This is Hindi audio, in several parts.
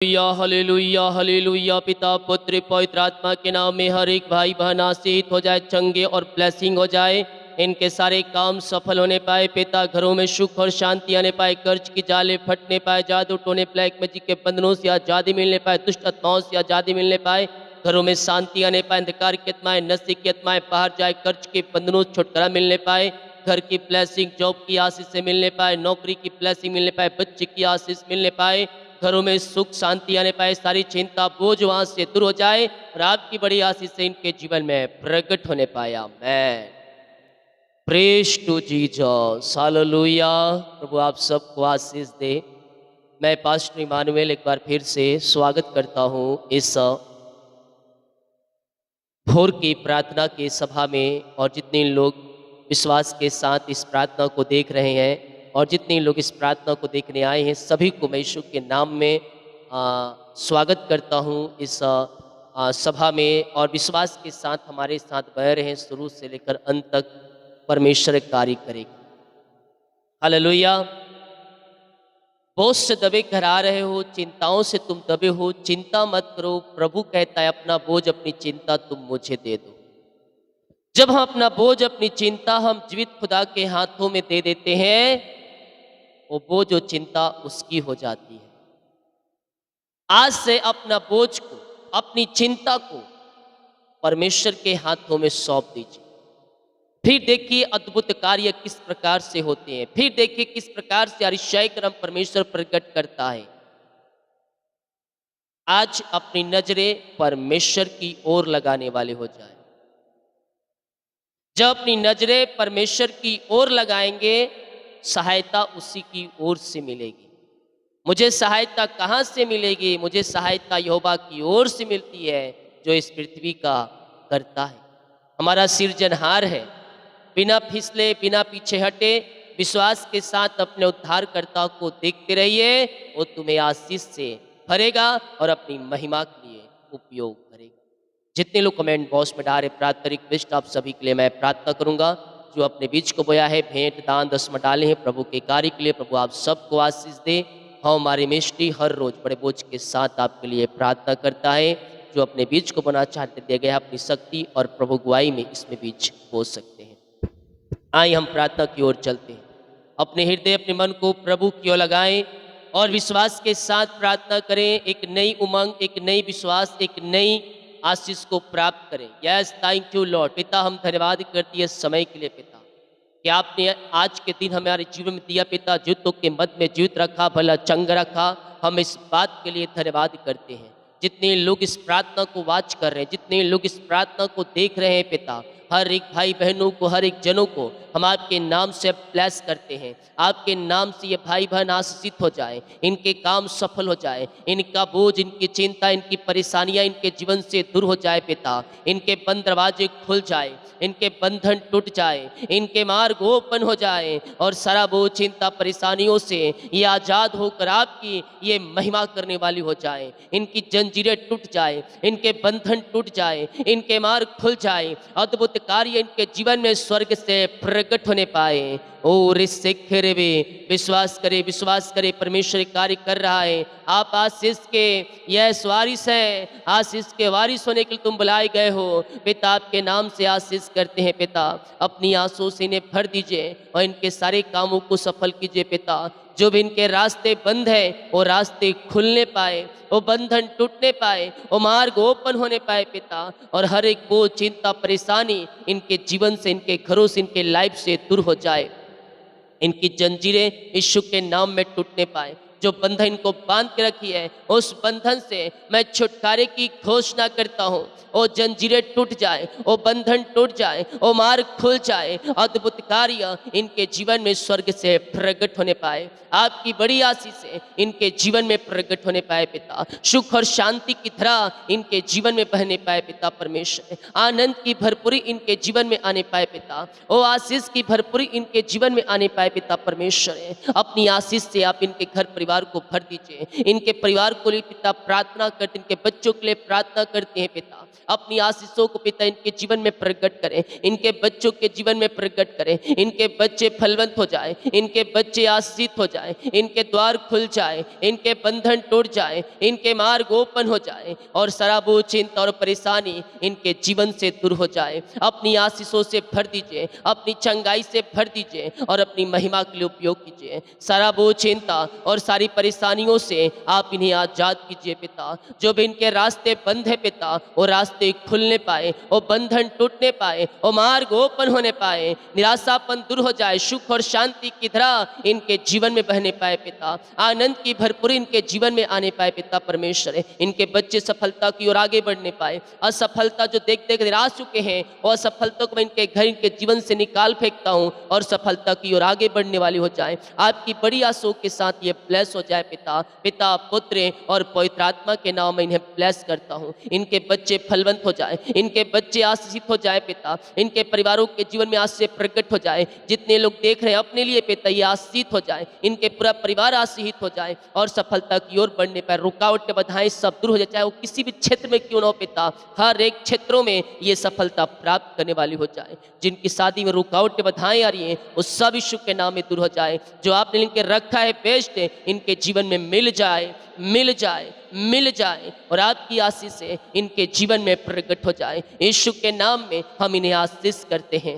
Hallelujah hallelujah. पिता पुत्र पवित्र आत्मा के नाम में हर एक भाई बहन आशीष हो जाए, चंगे और ब्लेसिंग हो जाए। इनके सारे काम सफल होने पाए पिता, घरों में सुख और शांति आने पाए, कर्ज की जाले फटने पाए, जादू टोने ब्लैक मैजिक के बंधनों से आज़ादी मिलने पाए, दुष्ट आत्माओं से आज़ादी मिलने पाए, घरों में शांति आने पाए, अंधकार की आत्माएं नशे की आत्माएं बाहर जाए, कर्ज के बंधनों से छुटकारा मिलने पाए, घर की ब्लेसिंग जॉब की आशीष से मिलने पाए, नौकरी की ब्लेसिंग मिलने पाए, बच्चे की आशीष मिलने पाए, घरों में सुख शांति आने पाए, सारी चिंता बोझ वहां से दूर हो जाए और आपकी बड़ी आशीष से इनके जीवन में प्रकट होने पाया। मैं प्रेज टू जीसस हालेलुया। प्रभु आप सबको आशीष दे। मैं पास्टर इमानुएल एक बार फिर से स्वागत करता हूं इस भोर की प्रार्थना की सभा में, और जितने लोग विश्वास के साथ इस प्रार्थना को देख रहे हैं और जितने लोग इस प्रार्थना को देखने आए हैं, सभी को मैं यीशु के नाम में स्वागत करता हूं इस सभा में। और विश्वास के साथ हमारे साथ बह रहे हैं, शुरू से लेकर अंत तक परमेश्वर कार्य करेगा। हालेलुया। बोझ से दबे घर आ रहे हो, चिंताओं से तुम दबे हो, चिंता मत करो। प्रभु कहता है अपना बोझ अपनी चिंता तुम मुझे दे दो। जब हम अपना बोझ अपनी चिंता हम जीवित खुदा के हाथों में दे देते हैं, वो बोझ और चिंता उसकी हो जाती है। आज से अपना बोझ को, अपनी चिंता को परमेश्वर के हाथों में सौंप दीजिए। फिर देखिए अद्भुत कार्य किस प्रकार से होते हैं। फिर देखिए किस प्रकार से अतिशय कर्म परमेश्वर प्रकट करता है। आज अपनी नजरें परमेश्वर की ओर लगाने वाले हो जाए। जब अपनी नजरें परमेश्वर की ओर लगाएंगे, सहायता उसी की ओर से मिलेगी। मुझे सहायता कहाँ से मिलेगी? मुझे सहायता यहोवा की ओर से मिलती है, जो इस पृथ्वी का करता है, हमारा सृजनहार है। बिना फिसले, बिना पीछे हटे, विश्वास के साथ अपने उद्धारकर्ता को देखते रहिए। वो तुम्हें आशीष से भरेगा और अपनी महिमा के लिए उपयोग करेगा। जितने लोग कमेंट बॉक्स में डाले प्रार्थना रिक्वेस्ट, आप सभी के लिए मैं प्रार्थना करूंगा। जो अपने बीच को बोया है, भेंट दान दसम डाले हैं प्रभु के कार्य के लिए, प्रभु आप सबको आशीष दे। हाँ, हमारी मिस्ट्री हर रोज बड़े बोझ के साथ आपके लिए प्रार्थना करता है। जो अपने बीज को बोना चाहते दिया गया अपनी शक्ति और प्रभु गुआई में इसमें बीज बो सकते हैं। आइए हम प्रार्थना की ओर चलते हैं। अपने हृदय अपने मन को प्रभु की ओर लगाएं और विश्वास के साथ प्रार्थना करें। एक नई उमंग, एक नई विश्वास, एक नई आशीष को प्राप्त करें। Yes, thank you Lord. पिता, हम धन्यवाद करती है समय के लिए पिता, कि आपने आज के दिन हमारे जीवन में दिया पिता, जीवितों के मध्य में जीवित रखा, भला चंग रखा। हम इस बात के लिए धन्यवाद करते हैं। जितने लोग इस प्रार्थना को वाच कर रहे हैं, जितने लोग इस प्रार्थना को देख रहे हैं पिता, हर एक भाई बहनों को, हर एक जनों को हम आपके नाम से ब्लेस करते हैं। आपके नाम से ये भाई बहन आशीषित हो जाए, इनके काम सफल हो जाए, इनका बोझ, इनकी चिंता, इनकी परेशानियां इनके जीवन से दूर हो जाए पिता। इनके बंद दरवाजे खुल जाए, इनके बंधन टूट जाए, इनके मार्ग ओपन हो जाए और सारा बोझ, चिंता, परेशानियों से ये आज़ाद होकर आपकी ये महिमा करने वाली हो जाए। इनकी जंजीरें टूट जाए, इनके बंधन टूट जाए, इनके मार्ग खुल जाए, अद्भुत कार्य इनके जीवन में स्वर्ग से प्रकट होने पाए। और इससे विश्वास करे, विश्वास करे, परमेश्वर कार्य कर रहा है। आप आशीष के यह वारिस है, आशीष के वारिस होने के लिए तुम बुलाए गए हो पिता। आपके नाम से आशीष करते हैं पिता। अपनी आंसू से इन्हें भर दीजिए और इनके सारे कामों को सफल कीजिए पिता। जो भी इनके रास्ते बंद है, वो रास्ते खुलने पाए, वो बंधन टूटने पाए, वो मार्ग ओपन होने पाए पिता। और हर एक बोझ, चिंता, परेशानी इनके जीवन से, इनके घरों से, इनके लाइफ से दूर हो जाए। इनकी जंजीरें यीशु के नाम में टूटने पाए। जो बंधन इनको बांध के रखी है, उस बंधन से मैं छुटकारे की घोषणा करता हूँ। वो जंजीरें टूट जाए, वो बंधन टूट जाए, वो मार्ग खुल जाए, अद्भुत कार्य इनके जीवन में स्वर्ग से प्रकट होने पाए। आपकी बड़ी आशीष से इनके जीवन में प्रकट होने पाए पिता। सुख और शांति की धारा इनके जीवन में बहने पाए पिता परमेश्वर। आनंद की भरपूरी इनके जीवन में आने पाए पिता। ओ आशीष की भरपूरी इनके जीवन में आने पाए पिता परमेश्वर। अपनी आशीष से आप इनके घर परिवार को भर दीजिए। इनके परिवार को लिए पिता प्रार्थना करते, इनके बच्चों के लिए प्रार्थना करते हैं पिता। अपनी आशीषों को पिता इनके जीवन में प्रकट करें, इनके बच्चों के जीवन में प्रकट करें, इनके बच्चे फलवंत हो जाए, इनके बच्चे आशीषित हो जाए, इनके द्वार खुल जाए, इनके बंधन टूट जाए, इनके मार्ग ओपन हो जाए और शराबो चिंता और परेशानी इनके जीवन से दूर हो जाए। अपनी आशीषों से भर दीजिए, अपनी चंगाई से भर दीजिए और अपनी महिमा के लिए उपयोग कीजिए। शराबो चिंता और सारी परेशानियों से आप इन्हें आजाद कीजिए पिता। जो भी इनके रास्ते बंद है पिता, वो रास्ते खुलने पाए, वो बंधन टूटने पाए, वो मार्ग ओपन होने पाए, निराशापन दूर हो जाए, सुख और शांति की धारा इनके जीवन में बहने पाए पिता, आनंद की भरपूरी इनके जीवन में आने पाए पिता परमेश्वर। इनके बच्चे सफलता की ओर आगे बढ़ने पाए। असफलता जो देख देख निराश चुके हैं, वो असफलता को मैं इनके घर इनके जीवन से निकाल फेंकता हूँ और सफलता की ओर आगे बढ़ने वाली हो जाए। आपकी बड़ी आशों के साथ ये ब्लेस हो जाए पिता, पिता पुत्र और पवित्र आत्मा के नाम में इन्हें ब्लेस करता हूँ। इनके बच्चे फलवंत हो जाए, इनके बच्चे आशीषित हो जाए पिता, इनके परिवारों के जीवन में आज से प्रकट हो जाए। जितने लोग देख रहे हैं अपने लिए पिता, ये आशीषित हो जाए, इनके पूरा परिवार आशीषित हो जाए और सफलता की ओर बढ़ने पर रुकावटें बाधाएं सब दूर हो जाए, चाहे वो किसी भी क्षेत्र में क्यों ना हो पिता, हर एक क्षेत्रों में ये सफलता प्राप्त करने वाली हो जाए। जिनकी शादी में रुकावटें बाधाएं आ रही हैं, वो सब यीशु के नाम में दूर हो जाए। जो आपने इनके रखा है बेस्ट, इनके जीवन में मिल जाए, मिल जाए, मिल जाए और आपकी आशीष से इनके जीवन में प्रकट हो जाए। यीशु के नाम में हम इन्हें आशीष करते हैं।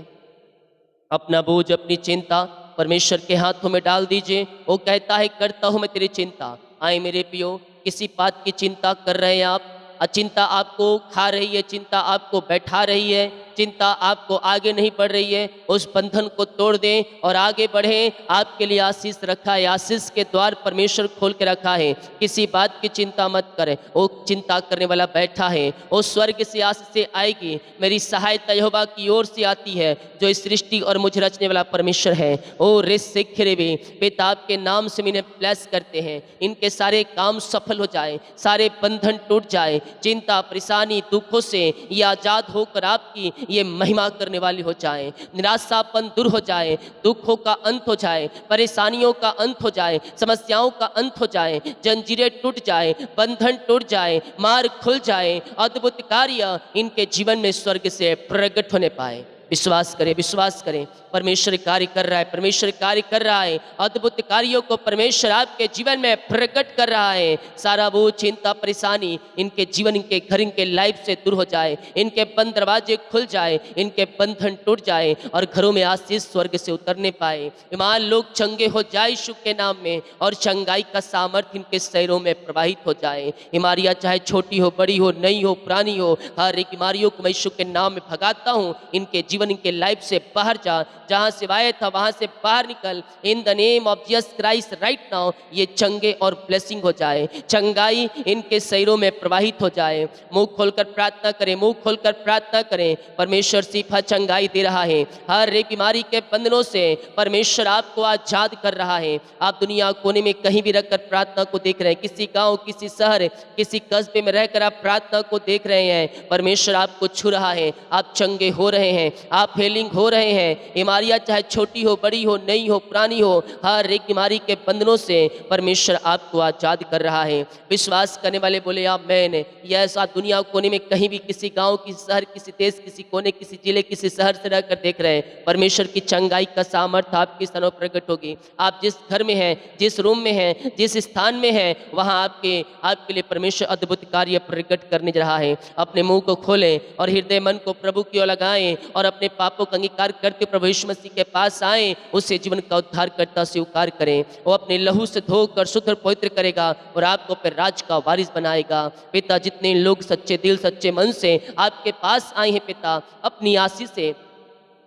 अपना बोझ, अपनी चिंता परमेश्वर के हाथों में डाल दीजिए। वो कहता है करता हूँ मैं तेरी चिंता। आए मेरे पियो, किसी बात की चिंता कर रहे हैं आप, चिंता आपको खा रही है, चिंता आपको बैठा रही है, चिंता आपको आगे नहीं बढ़ रही है, उस बंधन को तोड़ दें और आगे बढ़ें। आपके लिए आशीष रखा है, आशीष के द्वार परमेश्वर खोल के रखा है। किसी बात की चिंता मत करें, वो चिंता करने वाला बैठा है, वो स्वर्ग से आशीष से आएगी। मेरी सहायता यहोवा की ओर से आती है, जो इस सृष्टि और मुझे रचने वाला परमेश्वर है। ओ रिस सिखरेबी पिता, आपके नाम से इन्हें ब्लेस करते हैं। इनके सारे काम सफल हो जाए, सारे बंधन टूट जाए, चिंता परेशानी दुखों से ये आजाद होकर आपकी ये महिमा करने वाली हो जाए। निराशापन दूर हो जाए, दुखों का अंत हो जाए, परेशानियों का अंत हो जाए, समस्याओं का अंत हो जाए, जंजीरें टूट जाए, बंधन टूट जाए, मार्ग खुल जाए, अद्भुत कार्य इनके जीवन में स्वर्ग से प्रकट होने पाए। विश्वास करें, विश्वास करें, परमेश्वर कार्य कर रहा है, परमेश्वर कार्य कर रहा है। अद्भुत कार्यों को परमेश्वर आपके जीवन में प्रकट कर रहा है। सारा वो चिंता परेशानी इनके जीवन, इनके घर, इनके लाइफ से दूर हो जाए, इनके बंद दरवाजे खुल जाए, इनके बंधन टूट जाए और घरों में आशीष स्वर्ग से उतरने पाए। ईमान लोग चंगे हो जाए यीशु के नाम में और चंगाई का सामर्थ्य इनके शरीरों में प्रवाहित हो जाए। बीमारियां चाहे छोटी हो, बड़ी हो, नई हो, पुरानी हो, हर एक बीमारियों को मैं यीशु के नाम में भगाता हूँ। इनके जीवन, इनके लाइफ से बाहर जा, जहां से आया था वहां से बाहर निकल। In the name of Jesus Christ right now ये चंगे और ब्लेसिंग हो जाए, चंगाई इनके शरीरों में प्रवाहित हो जाए। मुंह खोलकर प्रार्थना करें, मुंह खोलकर प्रार्थना करें। परमेश्वर सिफा चंगाई दे रहा है। हर एक बीमारी के बंधनों से परमेश्वर आपको आजाद कर रहा है। आप दुनिया कोने में कहीं भी रखकर प्रार्थना को देख रहे हैं, किसी गांव, किसी शहर, किसी कस्बे में रहकर आप प्रार्थना को देख रहे हैं। परमेश्वर आपको छू रहा है, आप चंगे हो रहे हैं, आप हीलिंग हो रहे हैं। बीमारियां चाहे छोटी हो, बड़ी हो, नई हो, पुरानी हो, हर एक बीमारी के बंधनों से परमेश्वर आपको आजाद कर रहा है। विश्वास करने वाले बोले आमीन। ये ऐसा दुनिया कोने में कहीं भी, किसी गांव, किसी शहर, किसी देश, किसी कोने, किसी जिले, किसी शहर से रहकर देख रहे हैं, परमेश्वर की चंगाई का सामर्थ्य आपके स्थानों पर प्रकट होगी। आप जिस घर में हैं, जिस रूम में हैं, जिस स्थान में हैं, वहां आपके लिए परमेश्वर अद्भुत कार्य प्रकट करने जा रहा है। अपने मुंह को खोलें और हृदय मन को प्रभु की ओर लगाएं और अपने पापों का अंगीकार करके प्रभु यीशु मसीह के पास आएं, उससे जीवन का उद्धार करता स्वीकार करें। वो अपने लहू से धोकर शुद्ध और पवित्र करेगा और आपको अपने राज का वारिस बनाएगा। पिता, जितने लोग सच्चे दिल, सच्चे मन से आपके पास आए हैं पिता, अपनी आशीष से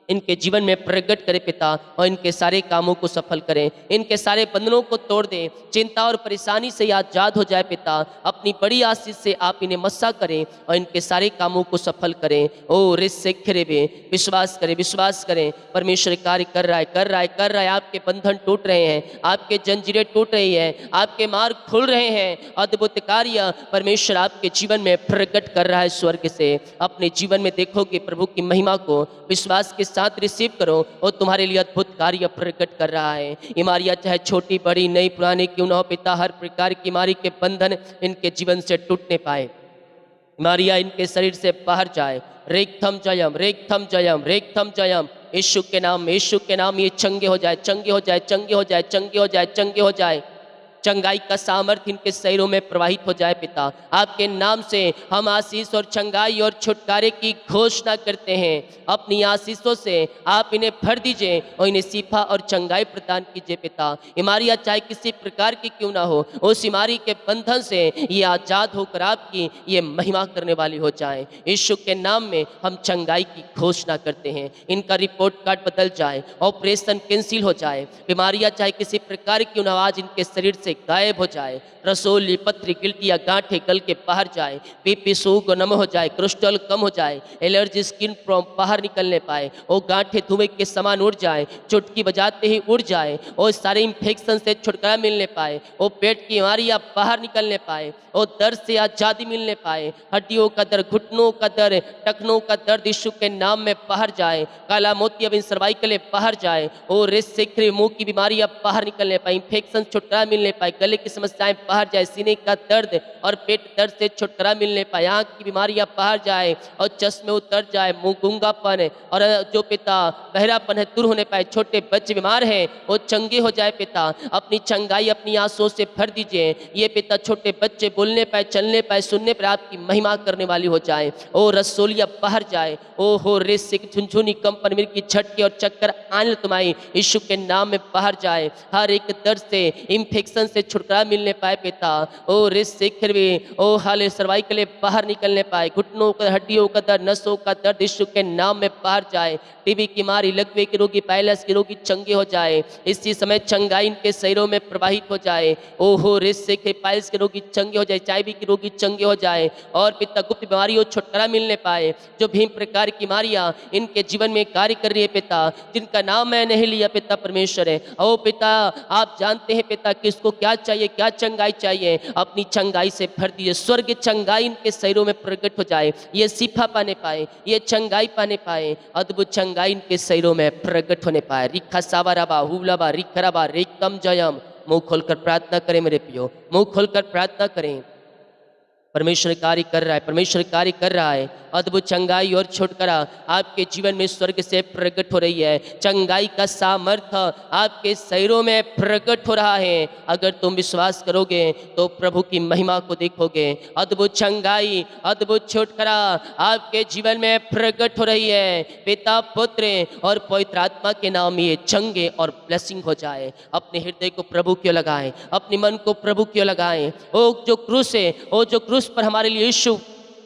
इनके जीवन में प्रकट करें पिता, और इनके सारे कामों को सफल करें, इनके सारे बंधनों को तोड़ दें, चिंता और परेशानी से आजाद हो जाए पिता। अपनी बड़ी आशीष से आप इन्हें मस्सा करें और इनके सारे कामों को सफल करें। ओ रिस्सेखरेबे, विश्वास करें, विश्वास करें, परमेश्वर कार्य कर रहा है, कर रहा है, कर रहा है। आपके बंधन टूट रहे हैं, आपके जंजीरें टूट रही हैं, आपके मार्ग खुल रहे हैं। अद्भुत कार्य परमेश्वर आपके जीवन में प्रकट कर रहा है स्वर्ग से। अपने जीवन में देखोगे प्रभु की महिमा को, विश्वास के साथ रिसीव करो और तुम्हारे लिए अद्भुत कार्य प्रकट कर रहा है। बीमारियां चाहे छोटी, बड़ी, नई, पुरानी क्यों ना हो पिता, हर प्रकार की बीमारी के बंधन इनके जीवन से टूटने पाए। बीमारियां इनके शरीर से बाहर जाए। रेखथम जयम, रेखथम जयम, रेखथम जयम। यीशु के नाम में, यीशु के नाम में ये चंगे हो जाए, चंगे हो जाए, चंगे हो जाए, चंगे हो जाए, चंगे हो जाए। चंगाई का सामर्थ्य इनके शरीरों में प्रवाहित हो जाए पिता। आपके नाम से हम आशीष और चंगाई और छुटकारे की घोषणा करते हैं। अपनी आशीषों से आप इन्हें भर दीजिए और इन्हें शिफा और चंगाई प्रदान कीजिए पिता। बीमारियां चाहे किसी प्रकार की क्यों ना हो, उस बीमारी के बंधन से ये आज़ाद होकर आपकी ये महिमा करने वाली हो जाए। यीशु के नाम में हम चंगाई की घोषणा करते हैं। इनका रिपोर्ट कार्ड बदल जाए, ऑपरेशन कैंसिल हो जाए। बीमारियां चाहे किसी प्रकार की क्यों ना हो, आज इनके शरीर से गायब हो जाए। रसोली, पथरी, गिल्टियाँ, गांठें गल के बाहर जाए। बीपी शुगर नम हो जाए, कोलेस्ट्रॉल कम हो जाए, एलर्जी स्किन प्रॉब्लम बाहर निकलने पाए, वो गांठें धुएं के समान उड़ जाए, चुटकी बजाते ही उड़ जाए, और सारे इन्फेक्शन से छुटकारा मिलने पाए, वो पेट की बीमारियाँ बाहर निकलने पाए, वो दर्द से आज़ादी मिलने पाए। हड्डियों का दर्द, घुटनों का दर्द, टखनों का दर्द यीशु के नाम में बाहर जाए। काला मोतियाबिंद, सर्वाइकल बाहर जाए, और रेस से मुंह की बीमारियां बाहर निकलने पाए, इन्फेक्शन छुटकारा मिलने पाए, गले की समस्याएं बाहर जाए, सीने का दर्द और पेट दर्द से छुटकारा मिलने पाए, आँख की बीमारियां बाहर जाए और चश्मे उतर जाए, मुंह गूंगापन और जो पिता बहरापन है दूर होने पाए। छोटे बच्चे बीमार हैं वो चंगे हो जाए पिता। अपनी चंगाई अपनी आंसुओं से भर दीजिए। ये पिता छोटे बच्चे बोलने पाए, चलने पाए, सुनने पर आपकी महिमा करने वाली हो जाए। ओ रसोलिया बाहर जाए, ओ हो रेस से झुनझुनी कंपन मिर्गी झटके और चक्कर आने तुम्हारी यीशु के नाम में बाहर जाए। हर एक दर्द से, इन्फेक्शन से छुटकारा मिलने पाए पिता। ओ रिस से भी ओ हाले सर्वाइकल बाहर निकलने पाए, घुटनों का, हड्डियों का दर्द, नसों का दर्द यीशु के नाम में बाहर जाए। टीबी की बीमारी, लकवे के रोगी, पायलस के रोगी चंगे हो जाए। इसी समय चंगाई इनके शरीरों में प्रवाहित हो जाए। ओहो रिस से पायलस के रोगी चंगे हो जाए, चाइबी के रोगी चंगे हो जाए, और पिता गुप्त बीमारियों छुटकारा मिलने पाए। जो भी प्रकार की बीमारियां इनके जीवन में कार्य कर रही है पिता, जिनका नाम मैं नहीं लिया पिता परमेश्वर है, ओ पिता आप जानते हैं पिता किसको क्या चाहिए, क्या चंगाई चाहिए। अपनी चंगाई से भर दीजिए। स्वर्ग चंगाई इनके शरीरों में प्रकट हो जाए, ये शिफा पाने पाए, ये चंगाई पाने पाए, अद्भुत चंगाई इनके शरीरों में प्रकट होने पाए। रिखा सावाराबा हुलाबा रिखराबा रेकम जयम। मुंह खोलकर प्रार्थना करें मेरे पियो, मुंह खोलकर प्रार्थना करें। परमेश्वर कार्य कर रहा है, परमेश्वर कार्य कर रहा है। अद्भुत चंगाई और छुटकारा आपके जीवन में स्वर्ग से प्रकट हो रही है। चंगाई का सामर्थ्य आपके शरीरों में प्रकट हो रहा है। अगर तुम विश्वास करोगे तो प्रभु की महिमा को देखोगे। अद्भुत चंगाई, अद्भुत छुटकारा आपके जीवन में प्रकट हो रही है। पिता, पुत्र और पवित्र आत्मा के नाम ये चंगे और ब्लेसिंग हो जाए। अपने हृदय को प्रभु क्यों लगाएं, अपने मन को प्रभु क्यों लगाएं। ओ जो क्रूस है, ओ जो क्रूस पर हमारे लिए यीशु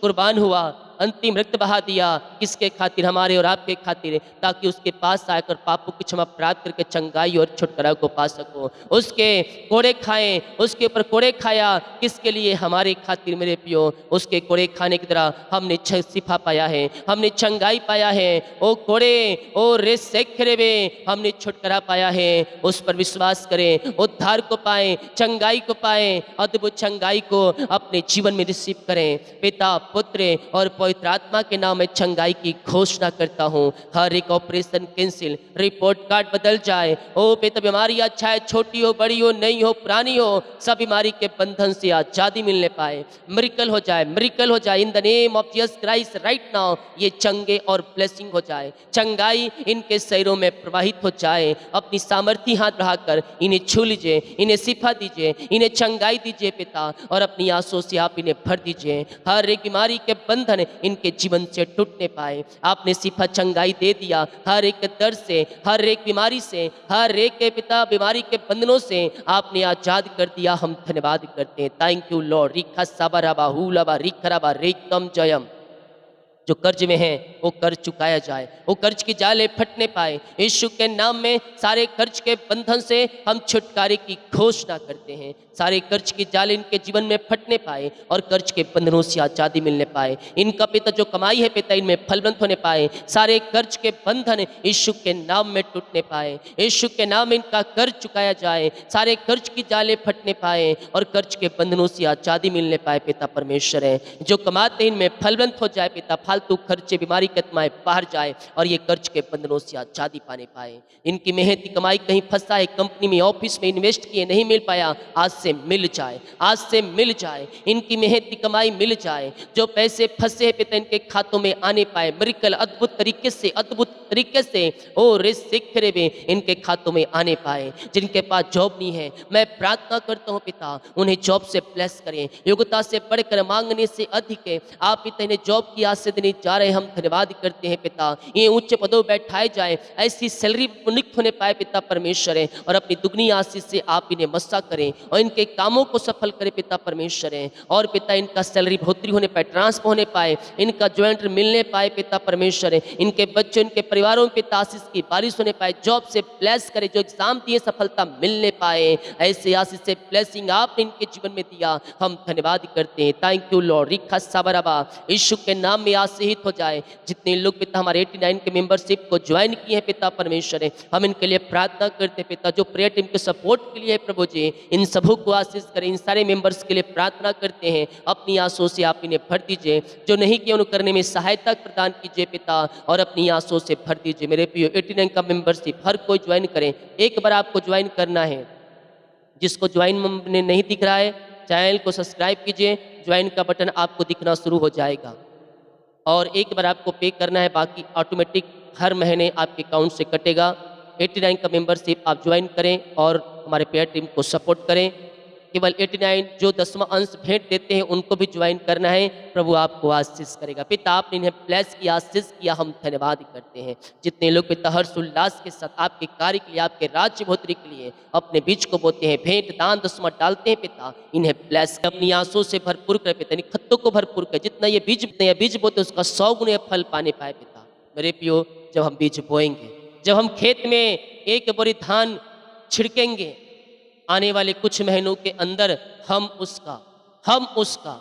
कुर्बान हुआ, अंतिम रक्त बहा दिया, किसके खातिर? हमारे और आपके खातिर, ताकि उसके पास आकर पापों की क्षमा प्राप्त करके चंगाई और छुटकारा को पा सको। उसके कोड़े खाएं, उसके ऊपर कोड़े खाया, किसके लिए? हमारे खातिर मेरे पियो। उसके कोड़े खाने की तरह हमने शिफा पाया है, हमने चंगाई पाया है। ओ कोड़े, ओ रेस वे हमने छुटकारा पाया है। उस पर विश्वास करें, उद्धार को पाएं, चंगाई को पाएं, अद्भुत चंगाई को अपने जीवन में रिसीव करें। पिता, पुत्र और पवित्र आत्मा के नाम में चंगाई की घोषणा करता हूँ। हर एक ऑपरेशन कैंसिल, रिपोर्ट कार्ड बदल जाए। ओ पिता, बीमारियां चाहे छोटी हो, बड़ी हो, नई हो, पुरानी हो, सब बीमारी के बंधन से आजादी मिलने पाए। मिरेकल हो जाए, मिरेकल हो जाए in the name of Jesus Christ right now. ये चंगे और ब्लेसिंग हो जाए, चंगाई इनके शरीरों में प्रवाहित हो जाए। अपनी सामर्थ्य हाथ बढ़ाकर इन्हें छू लीजिए, इन्हें शिफा दीजिए, इन्हें चंगाई दीजिए पिता, और अपनी आंसुओं से आप इन्हें भर दीजिए। हर एक बीमारी के बंधन इनके जीवन से टूटने पाए। आपने शिफा, चंगाई दे दिया। हर एक दर्द से, हर एक बीमारी से, हर एक के पिता बीमारी के बंधनों से आपने आजाद कर दिया। हम धन्यवाद करते हैं। Thank you Lord. रिखा साबाराबा हुलाबा रिखराबा रेकम जयम। जो कर्ज में है वो कर्ज चुकाया जाए, वो कर्ज की जाले फटने पाए। यीशु के नाम में सारे कर्ज के बंधन से हम छुटकारे की घोषणा करते हैं। सारे कर्ज की जाले इनके जीवन में फटने पाए और कर्ज के बंधनों से आजादी मिलने पाए। इनका पिता जो कमाई है पिता, इनमें फलवंत होने पाए। सारे कर्ज के बंधन यीशु के नाम में टूटने पाए। यीशु के नाम में इनका कर्ज चुकाया जाए, सारे कर्ज की जाले फटने पाए और कर्ज के बंधनों से आजादी मिलने पाए। पिता परमेश्वर है, जो कमाते हैं इनमें फलवंत हो जाए पिता, फालतू खर्चे, बीमारी के आत्माएं बाहर जाए और ये कर्ज के बंधनों से आज़ादी पाने पाए। इनकी मेहनती कमाई कहीं फंसा है, कंपनी में, ऑफिस में इन्वेस्ट किए, नहीं मिल पाया, आज से मिल जाए, आज से मिल जाए। इनकी मेहनती कमाई मिल जाए, जो पैसे फंसे हैं पिता इनके खातों में आने पाए। मिरेकल अद्भुत तरीके से, अद्भुत तरीके से ओ रिस्क वे इनके खातों में आने पाए। जिनके पास जॉब नहीं है, मैं प्रार्थना करता हूँ पिता, उन्हें जॉब से ब्लेस करें। योग्यता से बढ़कर, मांगने से अधिक है, आप पिता इन्हें जॉब की आस से देने जा रहे हैं। हम धन्यवाद करते हैं पिता, ये उच्च पदों पर बैठाए जाए, ऐसी सैलरी नियुक्त होने पाए पिता परमेश्वर है, और अपनी दुगनी आशीष से आप इन्हें मस्सा करें और इनके कामों को सफल करें पिता परमेश्वर है। और पिता इनका सैलरी बढ़ोतरी होने पाए, ट्रांसफर होने पाए, इनका ज्वाइंट मिलने पाए पिता परमेश्वर है। इनके बच्चों, इनके परिवारों में पिता आशीष की बारिश होने पाए, जॉब से ब्लेस करें, जो एग्जाम दिए सफलता मिलने पाए, ऐसे आशीष से ब्लेसिंग आपने इनके जीवन में दिया। हम धन्यवाद करते हैं। Thank you Lord. रिखा साबराबा यीशु के नाम में आशीषित हो जाए। जितने लोग पिता हमारे 89 के मेंबरशिप को ज्वाइन किए हैं पिता परमेश्वर है, हम इनके लिए प्रार्थना करते हैं पिता। जो प्रेयर टीम के सपोर्ट के लिए है प्रभु जी, इन सबों को आशीष करें। इन सारे मेंबर्स के लिए प्रार्थना करते हैं, अपनी आंसुओं से आप इन्हें भर दीजिए। जो नहीं किया उन्हें करने में सहायता प्रदान कीजिए पिता, और अपनी आंसुओं से भर दीजिए। मेरे प्रियो 89 का मेंबरशिप हर कोई ज्वाइन करें। एक बार आपको ज्वाइन करना है, जिसको ज्वाइन में नहीं दिख रहा है, चैनल को सब्सक्राइब कीजिए, ज्वाइन का बटन आपको दिखना शुरू हो जाएगा। और एक बार आपको पे करना है, बाकी ऑटोमेटिक हर महीने आपके अकाउंट से कटेगा। 89 का मेंबरशिप आप ज्वाइन करें और हमारे प्रेयर टीम को सपोर्ट करें। केवल 89 जो 10वां अंश भेंट देते हैं उनको भी ज्वाइन करना है। प्रभु आपको आशीष करेगा। पिता आपने इन्हें ब्लेस किया, आशीष किया, हम धन्यवाद करते हैं। जितने लोग पिता हर्ष उल्लास के साथ आपके कार्य के लिए, आपके राज्य बढ़ोतरी के लिए अपने बीज को बोते हैं, भेंट दान दसवां डालते हैं पिता, इन्हें ब्लेस कर, अपनी आंसुओं से भरपूर कर पिता, इन खत्तों को भरपूर कर। जितना ये बीज बोते उसका 100 गुने फल पाने पाए पिता। मेरे प्रियो, जब हम बीज बोएंगे, जब हम खेत में एक बोरी धान छिड़केंगे, आने वाले कुछ महीनों के अंदर हम उसका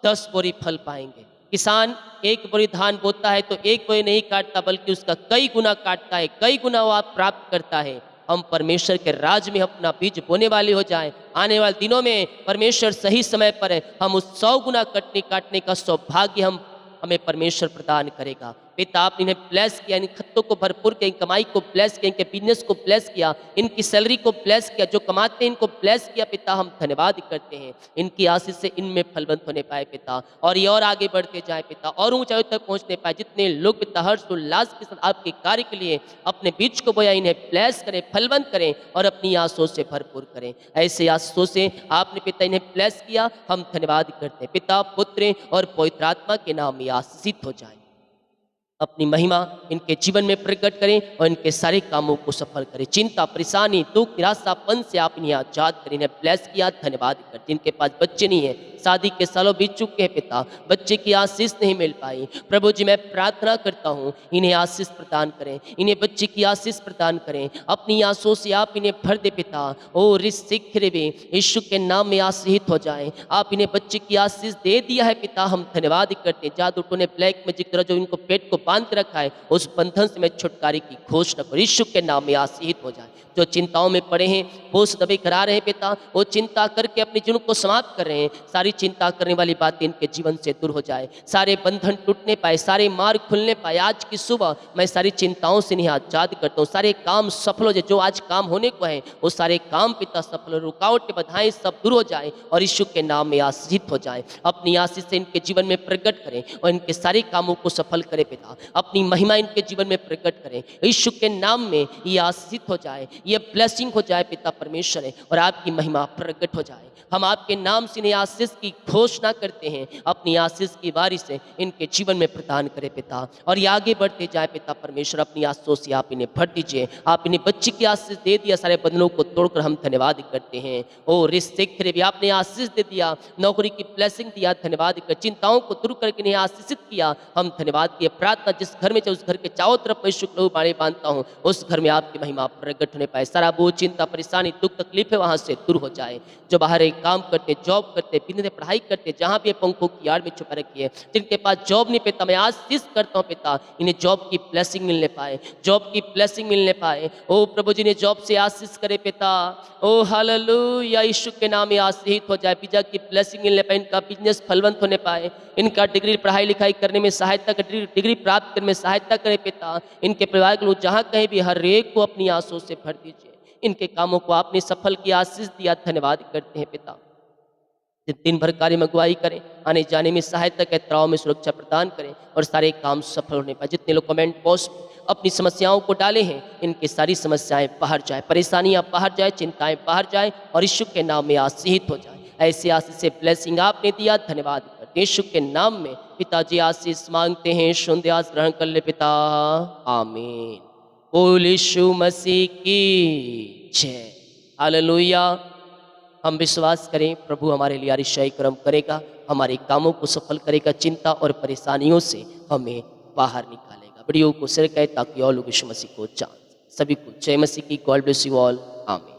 10 बोरी फल पाएंगे। किसान एक बोरी धान बोता है तो एक बोरी नहीं काटता, बल्कि उसका कई गुना काटता है, कई गुना वो आप प्राप्त करता है। हम परमेश्वर के राज में अपना बीज बोने वाले हो जाएं। आने वाले दिनों में परमेश्वर सही समय पर हम उस 100 गुना काटने का सौभाग्य हमें परमेश्वर प्रदान करेगा। पिता आपने इन्हें ब्लेस किया, इन खत्तों को भरपूर किया, इन कमाई को ब्लेस किया, इनके बिजनेस को ब्लेस किया, इनकी सैलरी को ब्लेस किया, जो कमाते हैं इनको ब्लेस किया। पिता हम धन्यवाद करते हैं, इनकी आशीष से इनमें फलवंत होने पाए पिता, और ये और आगे बढ़ते जाए पिता, और ऊंचाई तक पहुंचने पाए। जितने लोग पिता हर्ष उल्लास के साथ आपके कार्य के लिए अपने बीच को बोया, इन्हें ब्लेस करें, फलवंत करें और अपनी आशीषों से भरपूर करें। ऐसे आशीषों से आपने पिता इन्हें ब्लेस किया, हम धन्यवाद करते हैं। पिता, पुत्र और पवित्र आत्मा के नाम में आशीषित हो जाए। अपनी महिमा इनके जीवन में प्रकट करें और इनके सारे कामों को सफल करें। चिंता, परेशानी, दुख, निराशापन से आप इन्हें आजाद करें, इन्हें ब्लेस किया, धन्यवाद करते। जिनके पास बच्चे नहीं है, शादी के सालों बीत चुके हैं पिता, बच्चे की आशीष नहीं मिल पाई, प्रभु जी मैं प्रार्थना करता हूँ इन्हें आशीष प्रदान करें, इन्हें बच्चे की आशीष प्रदान करें। अपनी आंसुओं से आप इन्हें भर दे पिता। ओ रिसिक्रिवे यीशु के नाम में आशीषित हो जाएं। आप इन्हें बच्चे की आशीष दे दिया है पिता, हम धन्यवाद करते हैं। जादू टोने, ब्लैक मैजिक तरह जो इनको पेट को बांध के रखा है, उस बंधन से मैं छुटकारे की घोषणा करूं। यीशु के नाम में आशीषित हो जाए। जो चिंताओं में पड़े हैं, बोझ दबे करा रहे हैं पिता, वो चिंता करके अपने जीवन को समाप्त कर रहे हैं। सारी चिंता करने वाली बातें इनके जीवन से दूर हो जाए, सारे बंधन टूटने पाए, सारे मार्ग खुलने पाए। आज की सुबह मैं सारी चिंताओं से इन्हें आजाद करता हूँ। सारे काम सफल हो जाए, जो आज काम होने को है वो सारे काम पिता सफल हो, रुकावटें बाधाएं सब दूर हो जाए और यीशु के नाम में आशीषित हो जाए। अपनी आशीष से इनके जीवन में प्रकट करें और इनके सारे कामों को सफल करें पिता। अपनी महिमा इनके जीवन में प्रकट करें, यीशु के नाम में ये आशीषित हो जाए, ये ब्लेसिंग हो जाए पिता परमेश्वर है, और आपकी महिमा प्रकट हो जाए। हम आपके नाम से इन्हें आशीष की घोषणा करते हैं। अपनी आशीष की बारिश से इनके जीवन में प्रदान करें पिता, और ये आगे बढ़ते जाए पिता परमेश्वर। अपनी आशीषों से आप इन्हें भर दीजिए। आप इन्हें बच्चे की आशीष दे दिया, सारे बंधनों को तोड़कर हम धन्यवाद करते हैं। ओ रिश्ते भी आपने आशीष दे दिया, नौकरी की ब्लेसिंग दिया, धन्यवाद कर। चिंताओं को दूर करके इन्हें आशीषित किया, हम धन्यवाद किए। प्रार्थना प्रार्थना जिस घर में उस घर के चारों तरफ मैं शुक्र लहू बाणी बांधता हूँ, उस घर में आपकी महिमा प्रकट होने पाए। सारा बोझ, चिंता, परेशानी, दुख, तकलीफ है वहाँ से दूर हो जाए। जो बाहर एक काम करते, जॉब करते, बिजनेस पढ़ाई करते, जहाँ भी ये पंखों की आड़ में छुपा रखी है, जिनके पास जॉब नहीं पिता, मैं आशीष करता हूँ पिता, इन्हें जॉब की ब्लेसिंग मिलने पाए, जॉब की ब्लेसिंग मिलने पाए। ओ प्रभु जी ने जॉब से आशीष करे पिता। ओ हालेलुया, यीशु के नाम में आशीष हो जाए। पिता की ब्लेसिंग मिलने पाए, इनका बिजनेस फलवंत होने पाए, इनका डिग्री पढ़ाई लिखाई करने में सहायता, डिग्री प्राप्त करने में सहायता करे पिता। इनके परिवार के लोग जहाँ कहीं भी हर एक को अपनी आंसू से भर दीजिए। इनके कामों को आपने सफल किया, आशीष दिया, धन्यवाद करते हैं पिता। दिन भर कार्य में अगुवाई करें, आने जाने में सहायता के तराव में सुरक्षा प्रदान करें और सारे काम सफल होने पाए। जितने लोग कमेंट पोस्ट अपनी समस्याओं को डाले हैं, इनकी सारी समस्याएं बाहर जाए, परेशानियां बाहर जाए, चिंताएं बाहर जाए और यीशु के नाम में आशीषित हो जाए। ऐसे आशीष से ब्लेसिंग आपने दिया, धन्यवाद करते यीशु के नाम में पिताजी आशीष मांगते हैं। शुद्ध ग्रहण कर ले पिता, आमीन। बोल यीशु मसीह की जय। हालेलुया। हम विश्वास करें प्रभु हमारे लिए अतिशय कर्म करेगा, हमारे कामों को सफल करेगा, चिंता और परेशानियों से हमें बाहर निकालेगा। वीडियो को शेयर करें ताकि और लोग यीशु मसीह को जान। सभी को जय मसीह की। God bless you all. आमीन।